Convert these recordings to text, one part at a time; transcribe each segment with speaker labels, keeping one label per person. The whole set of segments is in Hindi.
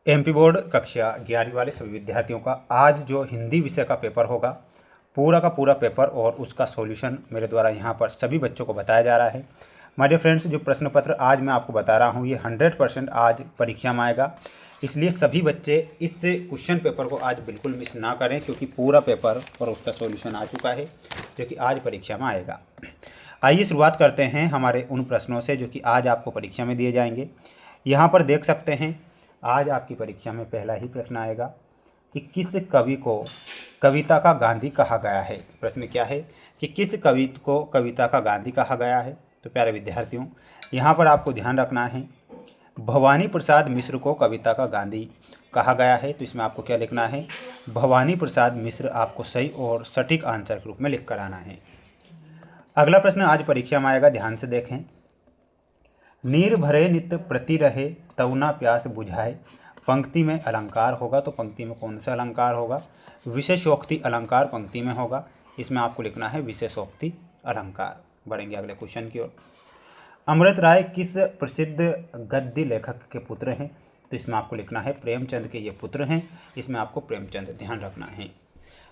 Speaker 1: एमपी बोर्ड कक्षा 11वीं वाले सभी विद्यार्थियों का आज जो हिंदी विषय का पेपर होगा, पूरा का पूरा पेपर और उसका सॉल्यूशन मेरे द्वारा यहाँ पर सभी बच्चों को बताया जा रहा है। माय डियर फ्रेंड्स, जो प्रश्न पत्र आज मैं आपको बता रहा हूँ ये 100% आज परीक्षा में आएगा, इसलिए सभी बच्चे इस क्वेश्चन पेपर को आज बिल्कुल मिस ना करें, क्योंकि पूरा पेपर और उसका सॉल्यूशन आ चुका है जो कि आज परीक्षा में आएगा। आइए शुरुआत करते हैं हमारे उन प्रश्नों से जो कि आज आपको परीक्षा में दिए जाएंगे। यहाँ पर देख सकते हैं आज आपकी परीक्षा में पहला ही प्रश्न आएगा कि किस कवि को कविता का गांधी कहा गया है। प्रश्न क्या है कि किस कवि को कविता का गांधी कहा गया है। तो प्यारे विद्यार्थियों, यहाँ पर आपको ध्यान रखना है, भवानी प्रसाद मिश्र को कविता का गांधी कहा गया है। तो इसमें आपको क्या लिखना है, भवानी प्रसाद मिश्र आपको सही और सटीक आंसर के रूप में लिख कर आना है। अगला प्रश्न आज परीक्षा में आएगा, ध्यान से देखें। नीर भरे नित प्रति रहे तव ना प्यास बुझाए। पंक्ति में अलंकार होगा, तो पंक्ति में कौन सा अलंकार होगा, विशेषोक्ति अलंकार पंक्ति में होगा। इसमें आपको लिखना है विशेषोक्ति अलंकार। बढ़ेंगे अगले क्वेश्चन की ओर। अमृत राय किस प्रसिद्ध गद्य लेखक के पुत्र हैं। तो इसमें आपको लिखना है प्रेमचंद के ये पुत्र हैं। इसमें आपको प्रेमचंद ध्यान रखना है।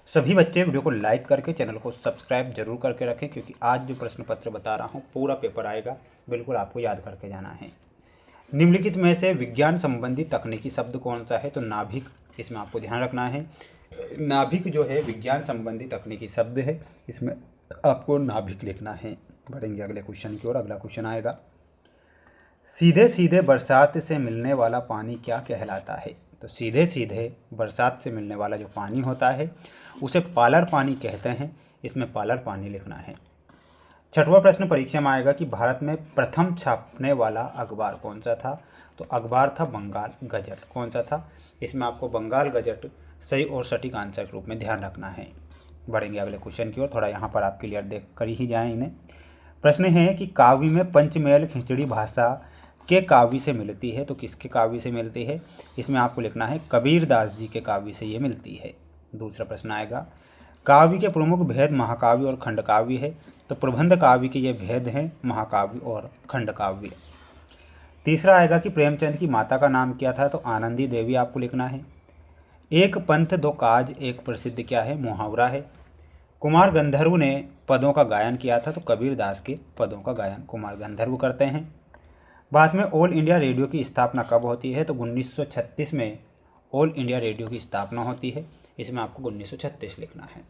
Speaker 1: सभी बच्चे वीडियो को लाइक करके चैनल को सब्सक्राइब जरूर करके रखें, क्योंकि आज जो प्रश्न पत्र बता रहा हूँ पूरा पेपर आएगा, बिल्कुल आपको याद करके जाना है। निम्नलिखित में से विज्ञान संबंधी तकनीकी शब्द कौन सा है। तो नाभिक, इसमें आपको ध्यान रखना है। नाभिक जो है विज्ञान संबंधी तकनीकी शब्द है, इसमें आपको नाभिक लिखना है। बढ़ेंगे अगले क्वेश्चन की ओर। अगला क्वेश्चन आएगा, सीधे सीधे बरसात से मिलने वाला पानी क्या कहलाता है। तो सीधे सीधे बरसात से मिलने वाला जो पानी होता है उसे पालर पानी कहते हैं। इसमें पालर पानी लिखना है। छठवां प्रश्न परीक्षा में आएगा कि भारत में प्रथम छापने वाला अखबार कौन सा था। तो अखबार था बंगाल गजट। कौन सा था, इसमें आपको बंगाल गजट सही और सटीक आंसर के रूप में ध्यान रखना है। बढ़ेंगे अगले क्वेश्चन की ओर। थोड़ा यहाँ पर आप क्लियर देख कर ही जाएँ इन्हें। प्रश्न है कि काव्य में पंचमेल खिचड़ी भाषा के काव्य से मिलती है। तो किसके काव्य से मिलती है, इसमें आपको लिखना है कबीर दास जी के काव्य से ये मिलती है। दूसरा प्रश्न आएगा, काव्य के प्रमुख भेद महाकाव्य और खंड काव्य है। तो प्रबंध काव्य के ये भेद हैं महाकाव्य और खंड काव्य। तीसरा आएगा कि प्रेमचंद की माता का नाम क्या था। तो आनंदी देवी आपको लिखना है। एक पंथ दो काज एक प्रसिद्ध क्या है, मुहावरा है। कुमार गंधर्व ने पदों का गायन किया था। तो कबीर दास के पदों का गायन कुमार गंधर्व करते हैं। बाद में ऑल इंडिया रेडियो की स्थापना कब होती है। तो 1936 में ऑल इंडिया रेडियो की स्थापना होती है। इसमें आपको 1936 लिखना है।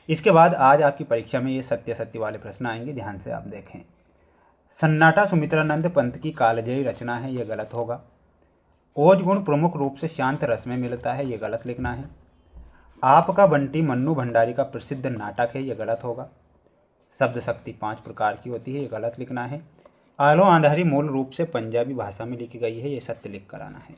Speaker 1: इसके बाद आज आपकी परीक्षा में ये सत्य सत्य वाले प्रश्न आएंगे, ध्यान से आप देखें। सन्नाटा सुमित्रानंद पंत की कालजयी रचना है, ये गलत होगा। ओज गुण प्रमुख रूप से शांत रस में मिलता है, ये गलत लिखना है। आपका बंटी मन्नू भंडारी का प्रसिद्ध नाटक है, ये गलत होगा। शब्द शक्ति 5 प्रकार की होती है, ये गलत लिखना है। आलो आंधारी मूल रूप से पंजाबी भाषा में लिखी गई है, ये सत्य लिख कर आना है।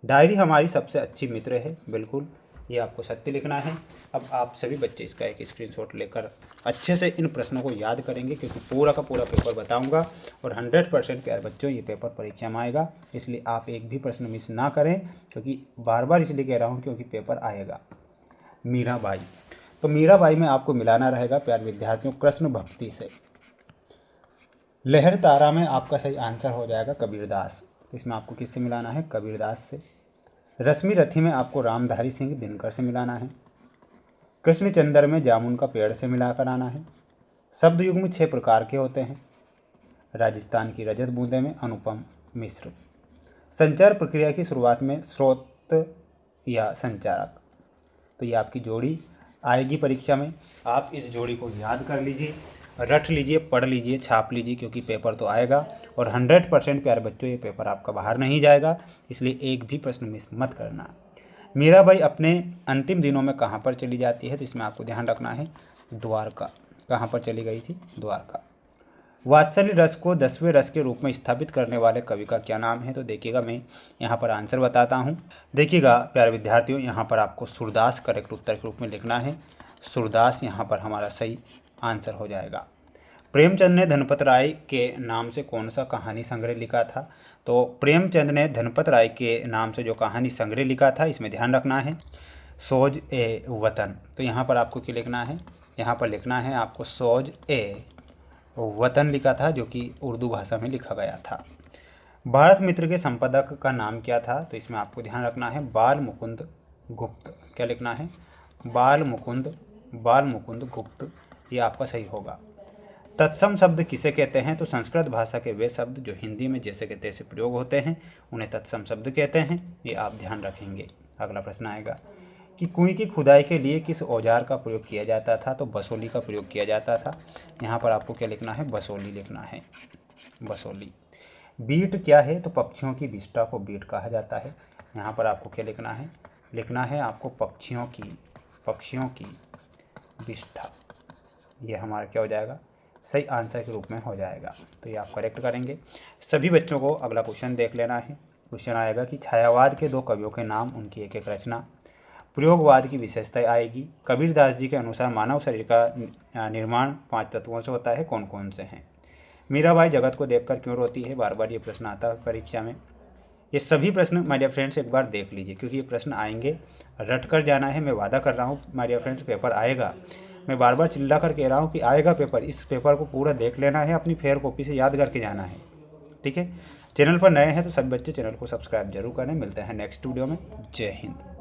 Speaker 1: डायरी हमारी सबसे अच्छी मित्र है, बिल्कुल ये आपको सत्य लिखना है। अब आप सभी बच्चे इसका एक स्क्रीनशॉट लेकर अच्छे से इन प्रश्नों को याद करेंगे, क्योंकि पूरा का पूरा पेपर बताऊंगा और 100% प्यारे बच्चों ये पेपर परीक्षा में आएगा, इसलिए आप एक भी प्रश्न मिस ना करें, क्योंकि बार बार इसलिए कह रहा हूँ क्योंकि पेपर आएगा। मीराबाई, तो मीराबाई में आपको मिलाना रहेगा प्यारे विद्यार्थियों कृष्ण भक्ति से। लहर तारा में आपका सही आंसर हो जाएगा कबीरदास। इसमें आपको किससे मिलाना है, कबीरदास से। रश्मि रथी में आपको रामधारी सिंह दिनकर से मिलाना है। कृष्णचंद्र में जामुन का पेड़ से मिलाकर आना है। शब्द युग्म 6 प्रकार के होते हैं। राजस्थान की रजत बूंदे में अनुपम मिश्र। संचार प्रक्रिया की शुरुआत में स्रोत या संचारक। तो ये आपकी जोड़ी आएगी परीक्षा में। आप इस जोड़ी को याद कर लीजिए, रट लीजिए, पढ़ लीजिए, छाप लीजिए, क्योंकि पेपर तो आएगा और 100% प्यारे बच्चों ये पेपर आपका बाहर नहीं जाएगा, इसलिए एक भी प्रश्न मिस मत करना। मीराबाई अपने अंतिम दिनों में कहाँ पर चली जाती है। तो इसमें आपको ध्यान रखना है द्वारका। कहाँ पर चली गई थी, द्वारका। वात्सल्य रस को 10वें रस के रूप में स्थापित करने वाले कवि का क्या नाम है। तो देखिएगा मैं यहाँ पर आंसर बताता हूँ। देखिएगा प्यारे विद्यार्थियों, यहाँ पर आपको सूरदास करेक्ट उत्तर के रूप में लिखना है। सूरदास यहाँ पर हमारा सही आंसर हो जाएगा। प्रेमचंद ने धनपत राय के नाम से कौन सा कहानी संग्रह लिखा था। तो प्रेमचंद ने धनपत राय के नाम से जो कहानी संग्रह लिखा था, इसमें ध्यान रखना है सोज ए वतन। तो यहाँ पर आपको क्या लिखना है, यहाँ पर लिखना है आपको सोज ए वतन लिखा था, जो कि उर्दू भाषा में लिखा गया था। भारत मित्र के संपादक का नाम क्या था? तो इसमें आपको ध्यान रखना है बाल मुकुंद गुप्त। क्या लिखना है? बाल मुकुंद गुप्त, ये आपका सही होगा। तत्सम शब्द किसे कहते हैं? तो संस्कृत भाषा के वे शब्द जो हिंदी में जैसे के तैसे प्रयोग होते हैं उन्हें तत्सम शब्द कहते हैं, ये आप ध्यान रखेंगे। अगला प्रश्न आएगा कि कुएं की खुदाई के लिए किस औजार का प्रयोग किया जाता था? तो बसोली का प्रयोग किया जाता था। यहाँ पर आपको क्या लिखना है? बसोली लिखना है, बसोली। बीट क्या है? तो पक्षियों की विष्ठा को बीट कहा जाता है। यहाँ पर आपको क्या लिखना है? लिखना है आपको पक्षियों की विष्ठा। ये हमारा क्या हो जाएगा? सही आंसर के रूप में हो जाएगा, तो ये आप करेक्ट करेंगे। सभी बच्चों को अगला क्वेश्चन देख लेना है। क्वेश्चन आएगा कि छायावाद के 2 कवियों के नाम, उनकी एक एक रचना। प्रयोगवाद की विशेषताएं आएगी। कबीरदास जी के अनुसार मानव शरीर का निर्माण 5 तत्वों से होता है, कौन कौन से हैं? मीराबाई जगत को देखकर क्यों रोती है? बार बार ये प्रश्न आता है परीक्षा में। ये सभी प्रश्न माय डियर फ्रेंड्स एक बार देख लीजिए, क्योंकि ये प्रश्न आएंगे, रट कर जाना है। मैं वादा कर रहा हूँ माय डियर फ्रेंड्स पेपर आएगा। मैं बार बार चिल्ला कर कह रहा हूँ कि आएगा पेपर। इस पेपर को पूरा देख लेना है, अपनी फेयर कॉपी से याद करके जाना है, ठीक है। चैनल पर नए हैं तो सभी बच्चे चैनल को सब्सक्राइब जरूर करें। मिलते हैं नेक्स्ट वीडियो में। जय हिंद।